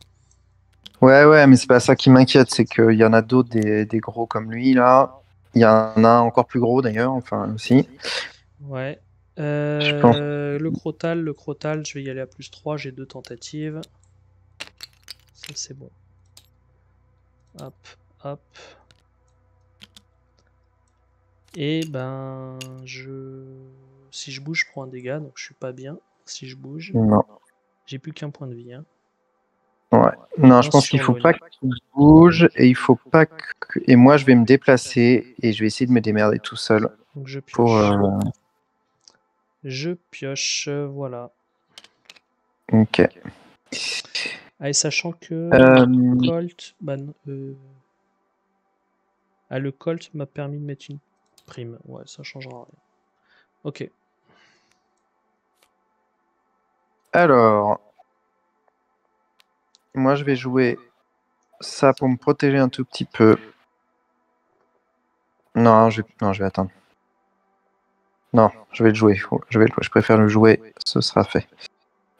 Ouais, mais c'est pas ça qui m'inquiète, c'est qu'il y en a d'autres, des gros comme lui, là. Il y en a un encore plus gros, d'ailleurs, enfin, aussi. Ouais. Je pense. Le crotal, je vais y aller à plus 3. J'ai 2 tentatives. Ça, c'est bon. Hop, hop. Et ben, si je bouge, je prends un dégât, donc je suis pas bien. Si je bouge, Non, j'ai plus qu'un point de vie. Hein. ouais. Non, je Un pense qu'il sur faut l'aune. pas qu'il bouge, et il faut pas que... Et moi, je vais me déplacer, et je vais essayer de me démerder tout seul Donc je pour... pioche. Je pioche, voilà. Ok. Ah, et sachant que Euh, Colt, le Colt m'a permis de mettre une prime. Ouais, ça changera rien. Ok. alors, moi, je vais jouer ça pour me protéger un tout petit peu. Non, je vais attendre. Non, je vais le jouer. Je préfère le jouer. Ce sera fait.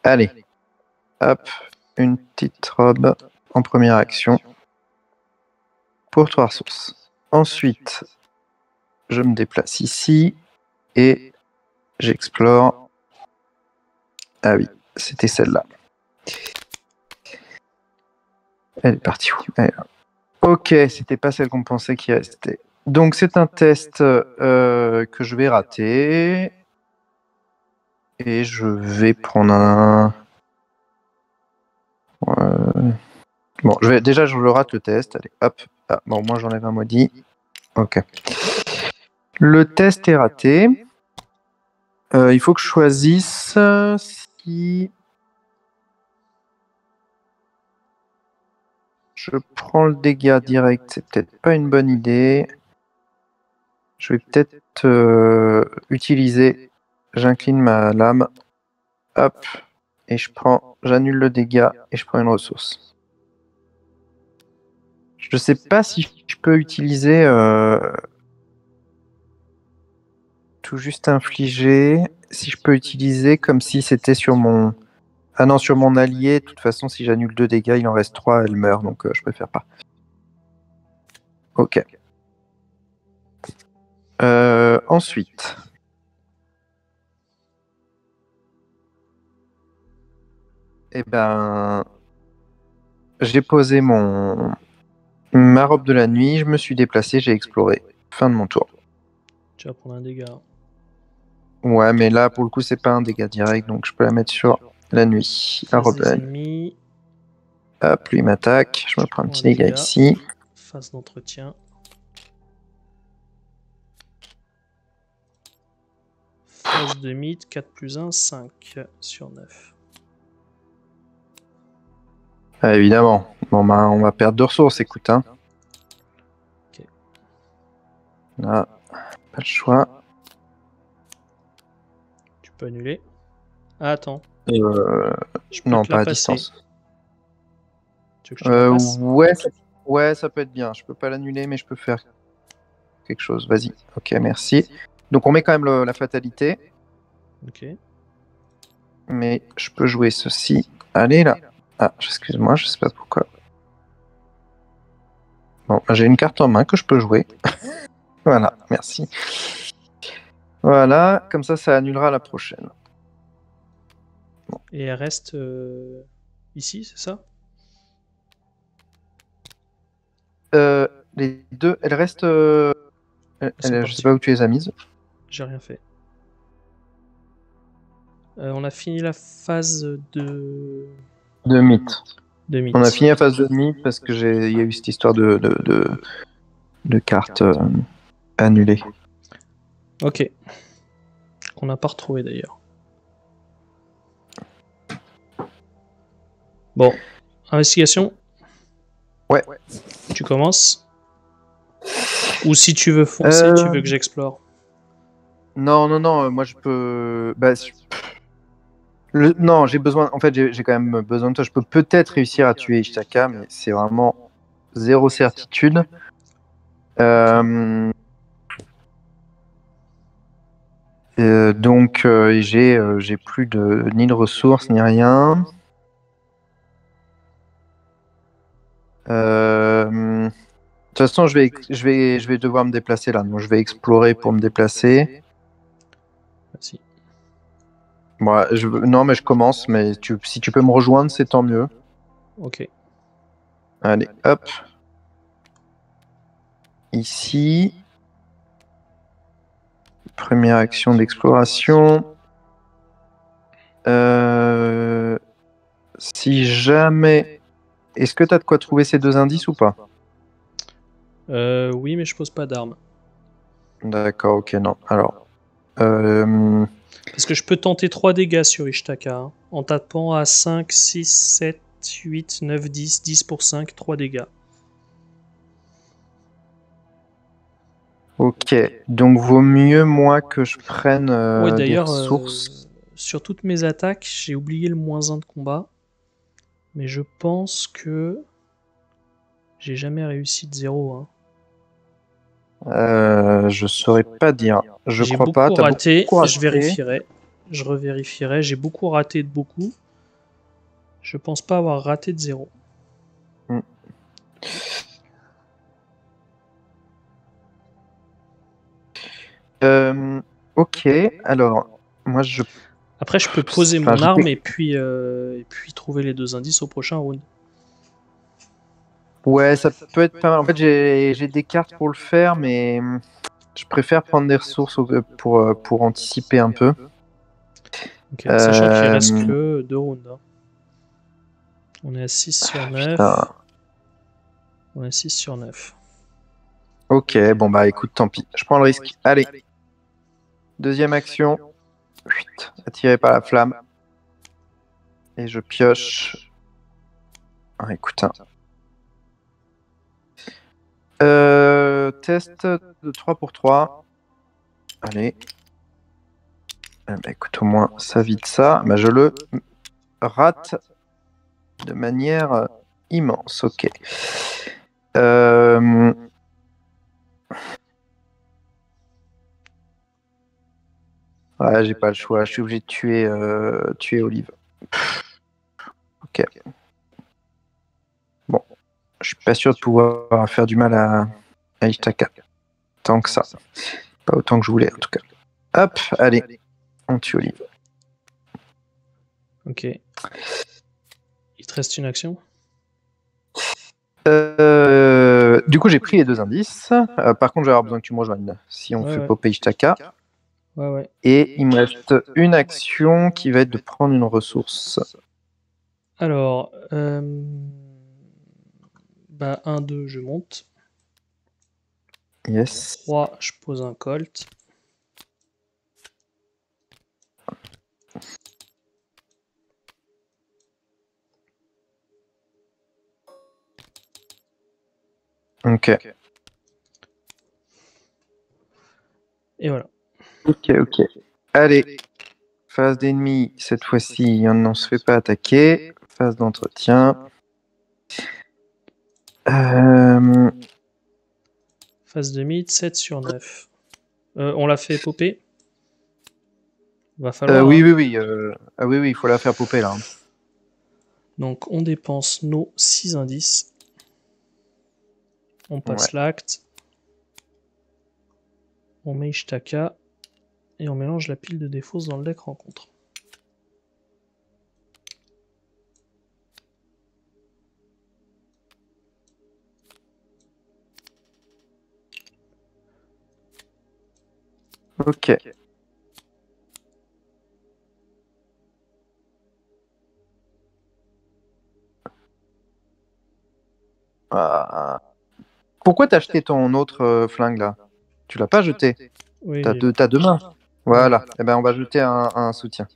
Allez, hop, une petite robe en première action pour 3 ressources. Ensuite, je me déplace ici et j'explore. Ah oui, c'était celle-là. Elle est partie où? Elle est là. Ok, c'était pas celle qu'on pensait qui restait. Donc c'est un test que je vais rater. Et je vais prendre un... Bon, déjà, je le rate le test. Allez, hop. Ah, bon, moi, j'enlève un maudit. Ok. Le test est raté. Il faut que je choisisse si je prends le dégât direct. C'est peut-être pas une bonne idée. Je vais peut-être utiliser. J'incline ma lame. Hop. Et j'annule le dégât et je prends une ressource. Je sais pas si je peux utiliser tout juste infliger. Si je peux utiliser comme si c'était sur mon... Ah non, sur mon allié. De toute façon, si j'annule 2 dégâts, il en reste 3, elle meurt. Donc je préfère pas. Ok. Ensuite. Eh ben... J'ai posé ma robe de la nuit. Je me suis déplacé. J'ai exploré. Fin de mon tour. Tu vas prendre un dégât. Ouais, mais là, pour le coup, c'est pas un dégât direct. Donc je peux la mettre sur la nuit. La Face robe de des la nuit. ennemis. Hop, lui m'attaque. Je me prends un Prends un petit dégât dégât. ici. Phase d'entretien. Phase de mythe, 4 plus 1, 5 sur 9. Ah, évidemment. Bon, bah, on va perdre 2 ressources, écoute. Hein. Ok. Là, pas le choix. Tu peux annuler. Ah, attends. Euh, Je peux non, te la pas à passer. distance. Tu veux que je te la passe? Ouais, ça peut être bien. Je peux pas l'annuler, mais je peux faire quelque chose. Vas-y. Ok, merci. Donc on met quand même la fatalité. Ok. Mais je peux jouer ceci. Allez là. Ah, excuse-moi, je sais pas pourquoi. Bon, j'ai une carte en main que je peux jouer. Voilà, merci. Voilà, comme ça annulera la prochaine. Et elle reste ici, c'est ça? Les deux, elles restent. Elles sont Je sais parties pas où? où tu les as mises. J'ai rien fait. On a fini la phase De mythe. de On a mythe. fini la phase de mythe parce que il y a eu cette histoire de cartes annulées. Ok. Qu'on n'a pas retrouvé d'ailleurs. Bon. Investigation. Ouais. Tu commences. Ou si tu veux foncer, tu veux que j'explore. Non, moi je peux. Bah, non, j'ai besoin. En fait, j'ai quand même besoin de toi. Je peux peut-être réussir à tuer Ishtaka, mais c'est vraiment zéro certitude. Donc, j'ai plus ni de ressources ni rien. De toute façon, je vais devoir me déplacer là. Donc, je vais explorer pour me déplacer. Vas-y. Moi, non, mais je commence. Mais si tu peux me rejoindre, c'est tant mieux. Ok. Allez, hop. Ici. Première action d'exploration. Si jamais. Est-ce que tu as de quoi trouver ces deux indices ou pas? Oui, mais je pose pas d'armes. D'accord, ok, non. Alors. euh, Parce que je peux tenter 3 dégâts sur Ishtaka. Hein, en tapant à 5, 6, 7, 8, 9, 10. 10 pour 5, 3 dégâts. Ok, donc vaut mieux moi que je prenne Ouais, des d'ailleurs, ressources. sur toutes mes attaques, j'ai oublié le -1 de combat. Mais je pense que j'ai jamais réussi de 0. Hein. Je saurais pas dire. Je J'ai crois pas. beaucoup T'as raté, beaucoup je raté. vérifierai. Je revérifierai. J'ai beaucoup raté de beaucoup. Je pense pas avoir raté de 0. Hmm. Ok, alors moi je. Après, je peux poser Enfin, mon arme et puis trouver les 2 indices au prochain round. ouais, ça peut être pas mal. En fait, j'ai des cartes pour le faire, mais je préfère prendre des ressources pour anticiper un peu. Ok, sachant qu'il reste Euh, que 2 rounds. Hein. On est à 6 sur 9. Putain. On est à 6 sur 9. Ok, bon bah écoute, tant pis. Je prends le risque. Allez, deuxième action. Chut, attiré par la flamme. Et je pioche. Ah, écoute, hein. Test de 3 pour 3. Allez. Bah, écoute, au moins, ça vide ça. Bah, je le rate de manière immense. Ok. Euh, Ouais, j'ai pas le choix. Je suis obligé de tuer Olive. Ok. Bon, je suis pas sûr de pouvoir faire du mal à Ishtaka. Tant que ça. Pas autant que je voulais, en tout cas. Hop, allez. On tue Olive. Ok. Il te reste une action. Du coup, j'ai pris les deux indices. Par contre, je vais avoir besoin que tu me rejoignes si on Ouais, fait ouais. popper Ishtaka. Ouais, ouais. Et il me reste une action qui va être de prendre une ressource. Alors, bah 1, 2, je monte. Yes. 3, je pose un colt. Ok. Et voilà. Ok. Allez. Phase d'ennemi, cette fois-ci, on ne se fait pas attaquer. Phase d'entretien. Euh, Phase de mid, 7 sur 9. On l'a fait popper. Va falloir. Oui, Hein. oui, oui. Oui, oui, il faut la faire popper là. Donc on dépense nos 6 indices. On passe Ouais. l'acte. On met Ishtaka. Et on mélange la pile de défausse dans le deck rencontre. Ok. Ah. Pourquoi t'as acheté ton autre flingue là? Tu l'as pas jeté? Oui, T'as deux mains. ouais. Voilà. Eh ben, on va jeter un soutien.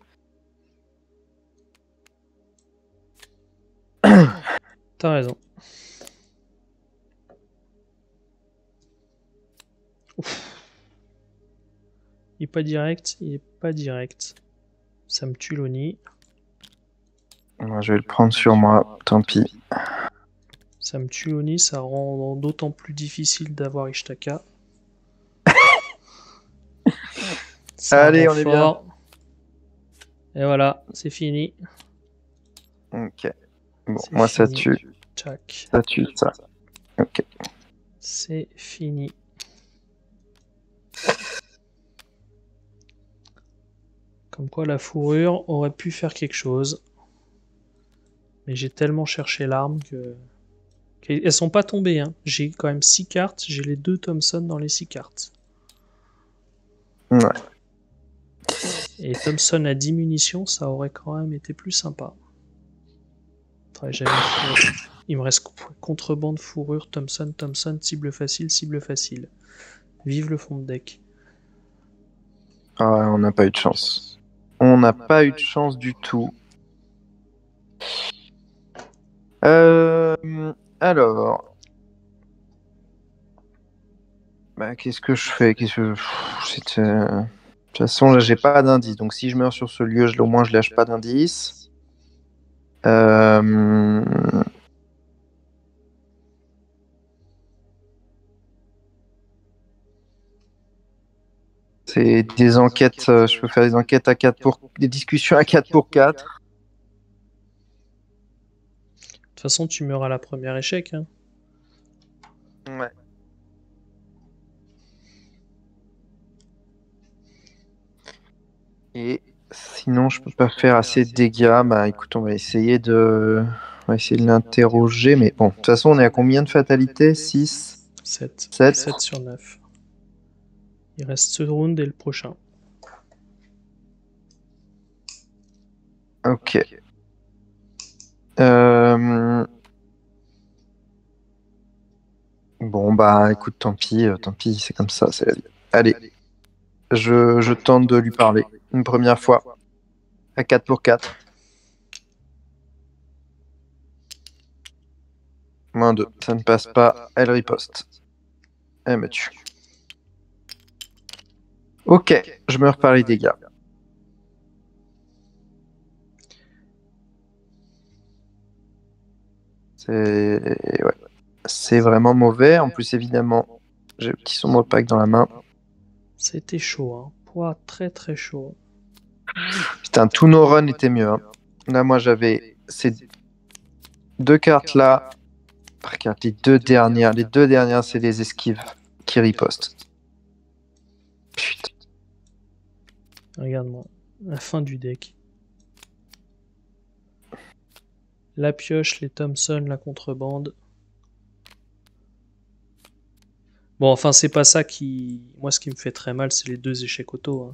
T'as raison. Ouf. Il est pas direct, il est pas direct. Ça me tue l'Oni. Moi, je vais le prendre sur moi. Tant pis. Ça me tue l'Oni, ça rend d'autant plus difficile d'avoir Ishtaka. Ça Allez, rend on est bien. fort. Et voilà, c'est fini. Ok. Bon, C'est moi, ça fini. tue. Tchac. Ça tue ça. Ok. C'est fini. Comme quoi la fourrure aurait pu faire quelque chose. Mais j'ai tellement cherché l'arme que... Elles sont pas tombées. Hein. J'ai quand même 6 cartes. J'ai les 2 Thompson dans les 6 cartes. Ouais. Et Thompson à 10 munitions, ça aurait quand même été plus sympa. Faudrait que j'aille une fourrure. Il me reste contrebande, fourrure, Thompson, cible facile, cible facile. Vive le fond de deck. Ah ouais, on n'a pas eu de chance. On n'a pas eu de chance du tout. Euh, alors, bah, qu'est-ce que je fais? De toute façon, là, j'ai pas d'indice. Donc, si je meurs sur ce lieu, au moins, je lâche pas d'indice. Euh, C'est des enquêtes. Je peux faire des enquêtes à 4 pour... Des discussions à 4 pour 4. De toute façon, tu meurs à la première échec. Hein. Ouais. Et sinon, je peux pas faire assez de dégâts. Bah, écoute, on va essayer de l'interroger. Mais bon, de toute façon, on est à combien de fatalités? 6, 7. 7. 7 sur 9. Il reste ce round et le prochain. Ok. Euh, Bon, bah écoute, tant pis, c'est comme ça, c'est la vie. Allez, je tente de lui parler une première fois à 4 pour 4. -2, ça ne passe pas, elle riposte. Elle me tue. Ok, je meurs par les dégâts. Ouais. C'est vraiment mauvais. En plus, évidemment, j'ai le petit sombre pack dans la main. C'était chaud. Hein. Pouah, très très chaud. Putain, tout nos runs étaient mieux. Hein. Là, moi, j'avais ces deux cartes-là. Regarde, les deux dernières. Les deux dernières, c'est les esquives qui ripostent. Putain. Regarde-moi. La fin du deck. La pioche, les Thompson, la contrebande. Bon, enfin, c'est pas ça qui. Moi, ce qui me fait très mal, c'est les 2 échecs auto. Hein.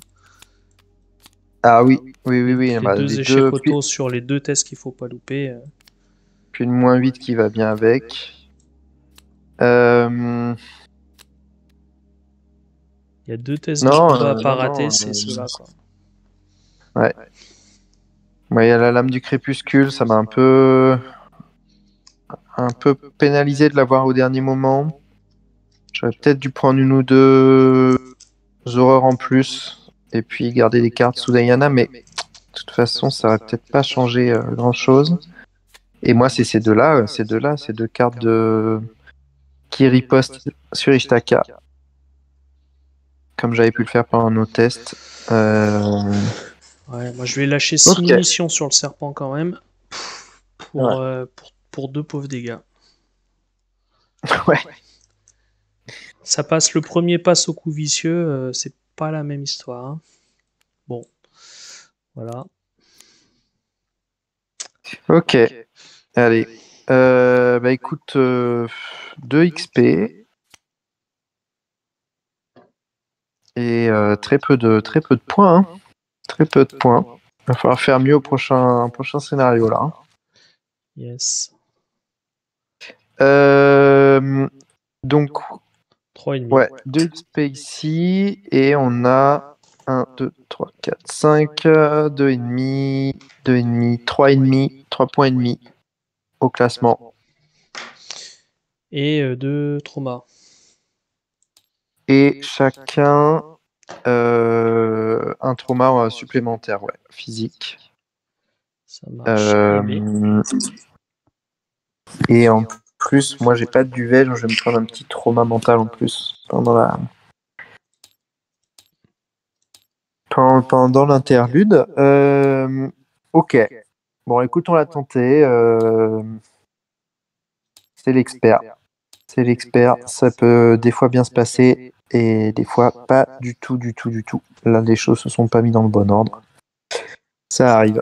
Ah oui, oui, oui, Les, oui. les Bah, 2 les deux, échecs auto sur les 2 tests qu'il faut pas louper. puis une -8 qui va bien avec. Euh... Il y a 2 tests de Non, combat à pas non, rater, non. c'est ceux-là. Quoi. Ouais. Ouais, il y a la lame du crépuscule, ça m'a un peu pénalisé de l'avoir au dernier moment. J'aurais peut-être dû prendre une ou deux horreurs en plus et puis garder les cartes sous Diana, mais de toute façon, ça aurait peut-être pas changé grand-chose. Et moi, c'est ces deux cartes qui ripostent sur Ishtaka, comme j'avais pu le faire pendant nos tests. Ouais, moi je vais lâcher 6 Ok. munitions sur le serpent quand même. Pour, Ouais. pour 2 pauvres dégâts. Ouais. Ça passe, le premier passe au coup vicieux, c'est pas la même histoire, hein. Bon, voilà. Ok. Allez. Bah écoute, 2 XP et très peu de points, hein. Très peu de points. Il va falloir faire mieux au prochain scénario là, hein. Yes. Donc, 3,5. ouais, 2 XP ici et on a 1, 2, 3, 4, 5, 2,5, 2,5, 3,5, 3 points et demi au classement. Et 2 traumas. Et chacun un trauma supplémentaire, ouais, physique. Ça marche. Et B. Et en plus, moi j'ai pas de duvet, donc je vais me prendre un petit trauma mental en plus pendant l'interlude. Ok. Bon, écoute, on l'a tenté. C'est l'expert. C'est l'expert. Ça peut des fois bien se passer et des fois pas du tout, du tout, du tout. Là, les choses se sont pas mis dans le bon ordre. Ça arrive.